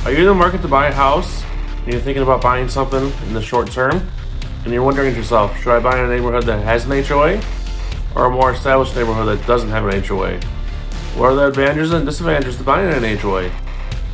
Are you in the market to buy a house and you're thinking about buying something in the short term? And you're wondering to yourself, should I buy in a neighborhood that has an HOA or a more established neighborhood that doesn't have an HOA? What are the advantages and disadvantages to buying in an HOA?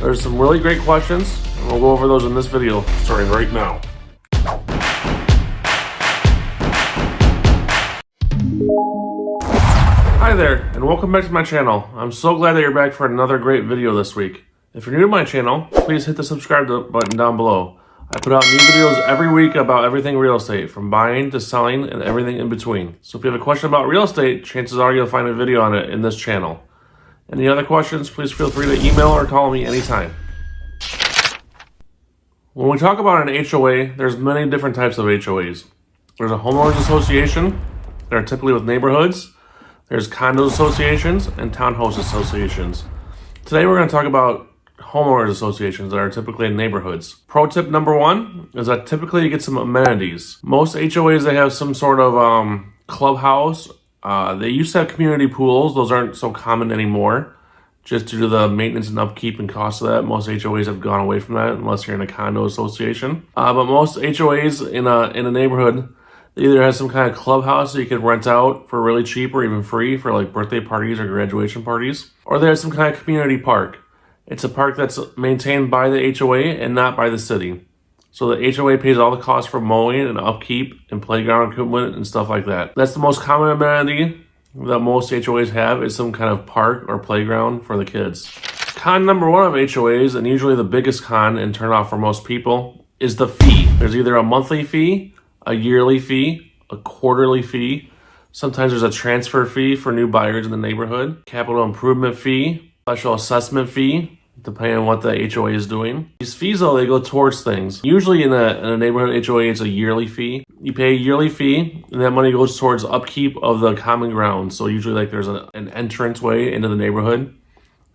There's some really great questions, and we'll go over those in this video starting right now. Hi there, and welcome back to my channel. I'm so glad that you're back for another great video this week. If you're new to my channel, please hit the subscribe button down below. I put out new videos every week about everything real estate, from buying to selling and everything in between. So if you have a question about real estate, chances are you'll find a video on it in this channel. Any other questions, please feel free to email or call me anytime. When we talk about an HOA, there's many different types of HOAs. There's a homeowners association that are typically with neighborhoods. There's condo associations and townhouse associations. Today we're going to talk about homeowners associations that are typically in neighborhoods. Pro tip number one is that typically you get some amenities. Most HOAs, they have some sort of clubhouse. They used to have community pools. Those aren't so common anymore, just due to the maintenance and upkeep and cost of that. Most HOAs have gone away from that unless you're in a condo association. But most HOAs in a neighborhood, they either have some kind of clubhouse that you can rent out for really cheap or even free for like birthday parties or graduation parties, or they have some kind of community park. It's a park that's maintained by the HOA and not by the city. So the HOA pays all the costs for mowing and upkeep and playground equipment and stuff like that. That's the most common amenity that most HOAs have, is some kind of park or playground for the kids. Con number one of HOAs, and usually the biggest con and turn off for most people, is the fee. There's either a monthly fee, a yearly fee, a quarterly fee. Sometimes there's a transfer fee for new buyers in the neighborhood, capital improvement fee, special assessment fee, depending on what the HOA is doing. These fees, though, they go towards things. Usually in a neighborhood HOA, it's a yearly fee. You pay a yearly fee, and that money goes towards upkeep of the common ground. So usually like there's an entrance way into the neighborhood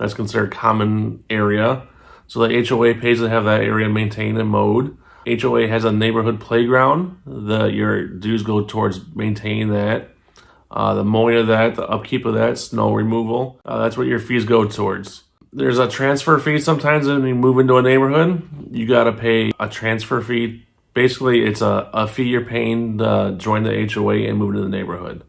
that's considered common area. So the HOA pays to have that area maintained and mowed. HOA has a neighborhood playground. Your dues go towards maintaining that. The mowing of that, the upkeep of that, snow removal. That's what your fees go towards. There's a transfer fee sometimes when you move into a neighborhood. You got to pay a transfer fee. Basically, it's a fee you're paying to join the HOA and move into the neighborhood.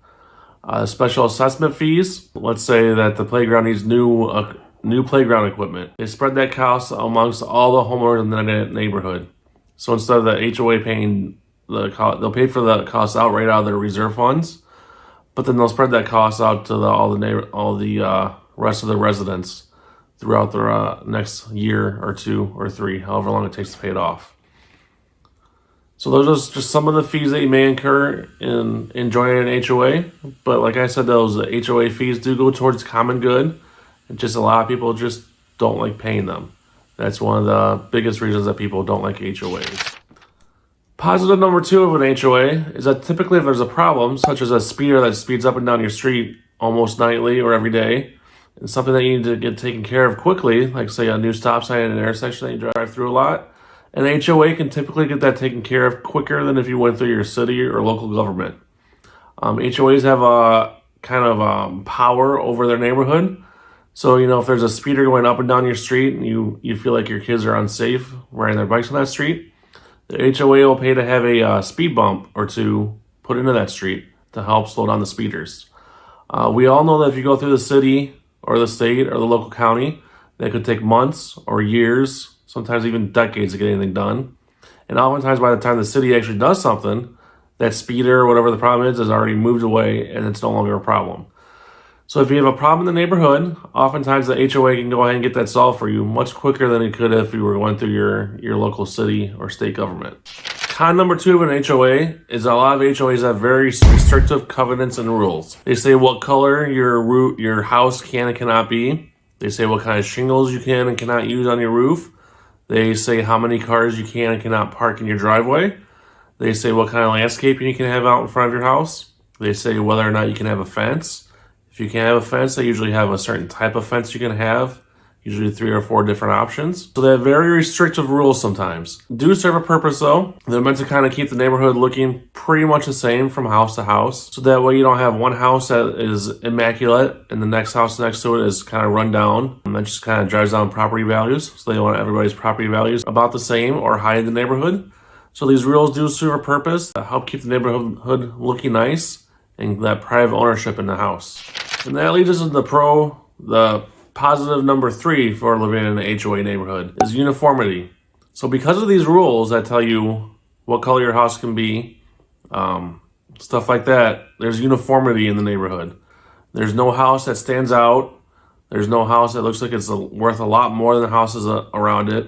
Special assessment fees. Let's say that the playground needs new playground equipment. They spread that cost amongst all the homeowners in the neighborhood. So instead of the HOA paying the cost, they'll pay for the cost outright out of their reserve funds, but then they'll spread that cost out to all the rest of the residents throughout the next year or two or three, however long it takes to pay it off. So those are just some of the fees that you may incur in joining an HOA. But like I said, those HOA fees do go towards common good. And just a lot of people just don't like paying them. That's one of the biggest reasons that people don't like HOAs. Positive number two of an HOA is that typically if there's a problem, such as a speeder that speeds up and down your street almost nightly or every day, and something that you need to get taken care of quickly, like say a new stop sign at an intersection that you drive through a lot, an HOA can typically get that taken care of quicker than if you went through your city or local government. HOAs have a kind of power over their neighborhood. So, if there's a speeder going up and down your street and you feel like your kids are unsafe riding their bikes on that street, the HOA will pay to have a speed bump or two put into that street to help slow down the speeders. We all know that if you go through the city or the state or the local county, that could take months or years, sometimes even decades to get anything done. And oftentimes by the time the city actually does something, that speeder or whatever the problem is already moved away and it's no longer a problem. So if you have a problem in the neighborhood, oftentimes the HOA can go ahead and get that solved for you much quicker than it could if you were going through your local city or state government. Con number two of an HOA is a lot of HOAs have very restrictive covenants and rules. They say what color your house can and cannot be. They say what kind of shingles you can and cannot use on your roof. They say how many cars you can and cannot park in your driveway. They say what kind of landscaping you can have out in front of your house. They say whether or not you can have a fence. If you can't have a fence, they usually have a certain type of fence you can have. usually 3 or 4 different options. So they have very restrictive rules sometimes. Do serve a purpose though. They're meant to kind of keep the neighborhood looking pretty much the same from house to house. So that way you don't have one house that is immaculate and the next house next to it is kind of run down. And that just kind of drives down property values. So they want everybody's property values about the same or high in the neighborhood. So these rules do serve a purpose to help keep the neighborhood looking nice and that pride of ownership in the house. And that leads us to the positive number 3 for living in an HOA neighborhood is uniformity. So because of these rules that tell you what color your house can be, stuff like that, there's uniformity in the neighborhood. There's no house that stands out. There's no house that looks like it's worth a lot more than the houses around it.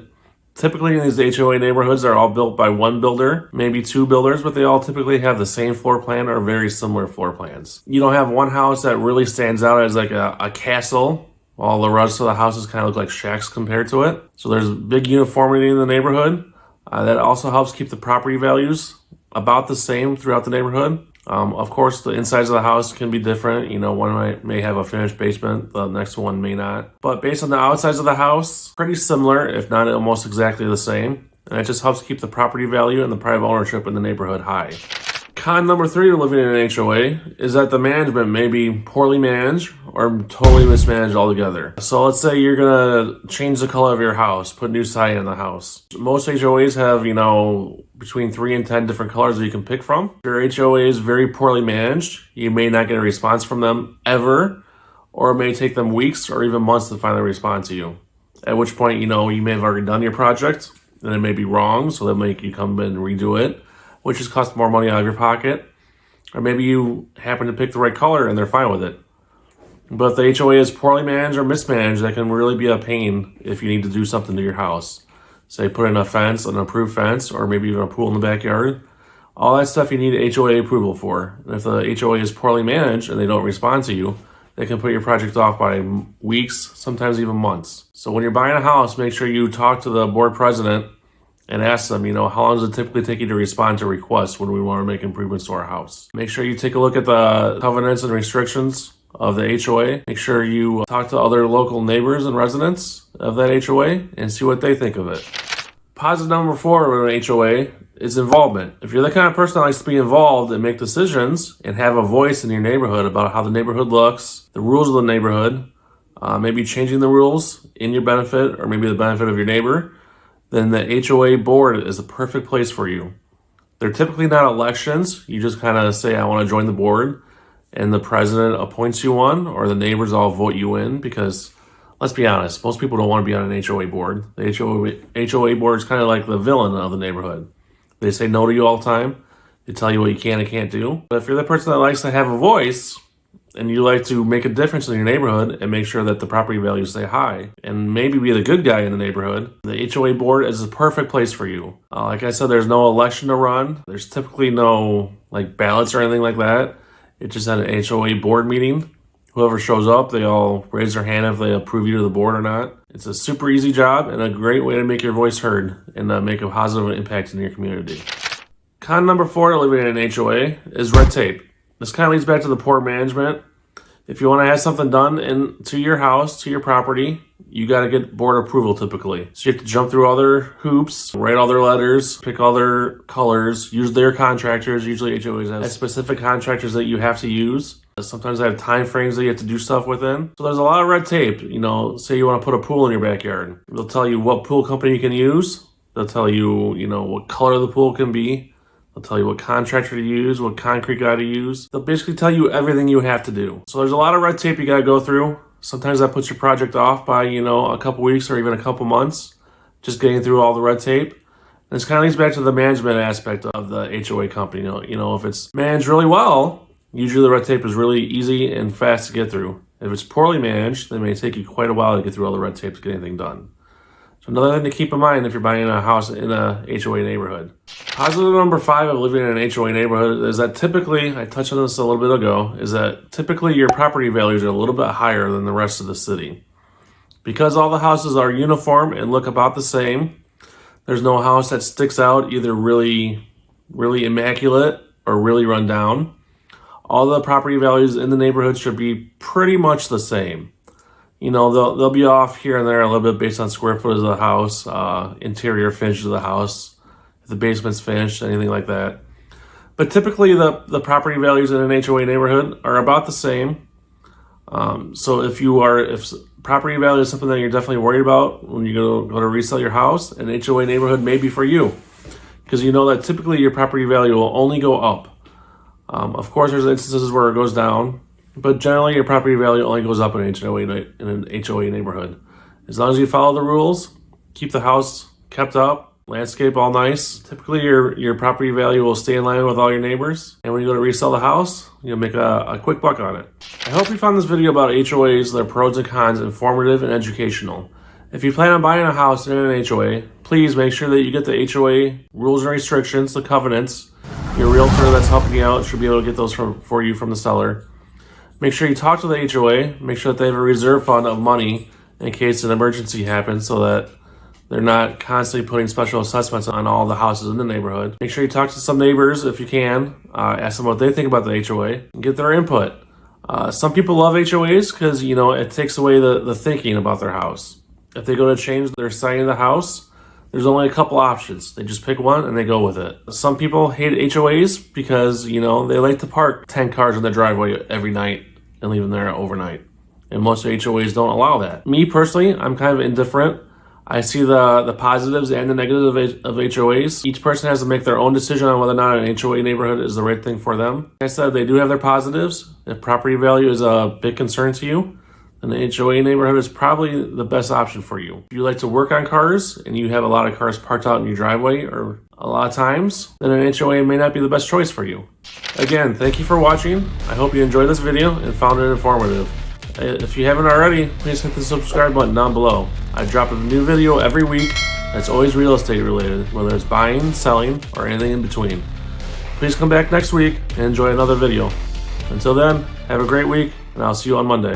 Typically in these HOA neighborhoods, they're all built by one builder, maybe 2 builders, but they all typically have the same floor plan or very similar floor plans. You don't have one house that really stands out as like a castle. All the rest of the houses kind of look like shacks compared to it. So there's big uniformity in the neighborhood. That also helps keep the property values about the same throughout the neighborhood. Of course, the insides of the house can be different. You know, one may have a finished basement, the next one may not. But based on the outsides of the house, pretty similar, if not almost exactly the same. And it just helps keep the property value and the pride of ownership in the neighborhood high. Con number 3 to living in an HOA is that the management may be poorly managed or totally mismanaged altogether. So let's say you're gonna change the color of your house, put new siding in the house. Most HOAs have, between 3 and 10 different colors that you can pick from. If your HOA is very poorly managed, you may not get a response from them ever, or it may take them weeks or even months to finally respond to you. At which point, you may have already done your project and it may be wrong, so they'll make you come in and redo it, which just costs more money out of your pocket. Or maybe you happen to pick the right color and they're fine with it. But if the HOA is poorly managed or mismanaged, that can really be a pain if you need to do something to your house. Say put in a fence, an approved fence, or maybe even a pool in the backyard. All that stuff you need HOA approval for. And if the HOA is poorly managed and they don't respond to you, they can put your project off by weeks, sometimes even months. So when you're buying a house, make sure you talk to the board president and ask them, how long does it typically take you to respond to requests when we want to make improvements to our house? Make sure you take a look at the covenants and restrictions of the HOA. Make sure you talk to other local neighbors and residents of that HOA and see what they think of it. Positive number 4 of an HOA is involvement. If you're the kind of person that likes to be involved and make decisions and have a voice in your neighborhood about how the neighborhood looks, the rules of the neighborhood, maybe changing the rules in your benefit or maybe the benefit of your neighbor, then the HOA board is the perfect place for you. They're typically not elections. You just kind of say, I want to join the board, and the president appoints you one, or the neighbors all vote you in, because let's be honest, most people don't want to be on an HOA board. The HOA board is kind of like the villain of the neighborhood. They say no to you all the time. They tell you what you can and can't do. But if you're the person that likes to have a voice, and you like to make a difference in your neighborhood and make sure that the property values stay high and maybe be the good guy in the neighborhood, the HOA board is the perfect place for you. Like I said, there's no election to run. There's typically no ballots or anything like that. It's just at an HOA board meeting. Whoever shows up, they all raise their hand if they approve you to the board or not. It's a super easy job and a great way to make your voice heard and make a positive impact in your community. Con number 4 to living in an HOA is red tape. This kind of leads back to the poor management. If you want to have something done to your house, to your property, you got to get board approval typically. So you have to jump through all their hoops, write all their letters, pick all their colors, use their contractors. Usually HOAs have specific contractors that you have to use. Sometimes they have time frames that you have to do stuff within. So there's a lot of red tape. Say you want to put a pool in your backyard. They'll tell you what pool company you can use. They'll tell you, what color the pool can be. They'll tell you what contractor to use, what concrete guy to use. They'll basically tell you everything you have to do. So there's a lot of red tape you got to go through. Sometimes that puts your project off by, a couple weeks or even a couple months, just getting through all the red tape. And this kind of leads back to the management aspect of the HOA company. If it's managed really well, usually the red tape is really easy and fast to get through. If it's poorly managed, it may take you quite a while to get through all the red tape to get anything done. So another thing to keep in mind if you're buying a house in a HOA neighborhood. Positive number 5 of living in an HOA neighborhood is that typically, I touched on this a little bit ago, is that typically your property values are a little bit higher than the rest of the city. Because all the houses are uniform and look about the same, there's no house that sticks out either really, really immaculate or really run down. All the property values in the neighborhood should be pretty much the same. They'll be off here and there a little bit based on square footage of the house, interior finish of the house, if the basement's finished, anything like that. But typically the property values in an HOA neighborhood are about the same. So if property value is something that you're definitely worried about when you go to resell your house, an HOA neighborhood may be for you. Because you know that typically your property value will only go up. Of course, there's instances where it goes down, but generally your property value only goes up in an HOA neighborhood. As long as you follow the rules, keep the house kept up, landscape all nice, typically your property value will stay in line with all your neighbors. And when you go to resell the house, you'll make a quick buck on it. I hope you found this video about HOAs, their pros and cons, informative and educational. If you plan on buying a house in an HOA, please make sure that you get the HOA rules and restrictions, the covenants. Your realtor that's helping you out should be able to get those for you from the seller. Make sure you talk to the HOA. Make sure that they have a reserve fund of money in case an emergency happens so that they're not constantly putting special assessments on all the houses in the neighborhood. Make sure you talk to some neighbors if you can. Ask them what they think about the HOA and get their input. Some people love HOAs because, it takes away the thinking about their house. If they go to change their sign of the house, there's only a couple options. They just pick one and they go with it. Some people hate HOAs because, they like to park 10 cars in their driveway every night and leave them there overnight. And most HOAs don't allow that. Me personally, I'm kind of indifferent. I see the positives and the negatives of HOAs. Each person has to make their own decision on whether or not an HOA neighborhood is the right thing for them. Like I said, they do have their positives. If property value is a big concern to you, then the HOA neighborhood is probably the best option for you. If you like to work on cars and you have a lot of cars parked out in your driveway or a lot of times, then an HOA may not be the best choice for you. Again, thank you for watching. I hope you enjoyed this video and found it informative. If you haven't already, please hit the subscribe button down below. I drop a new video every week that's always real estate related, whether it's buying, selling, or anything in between. Please come back next week and enjoy another video. Until then, have a great week, and I'll see you on Monday.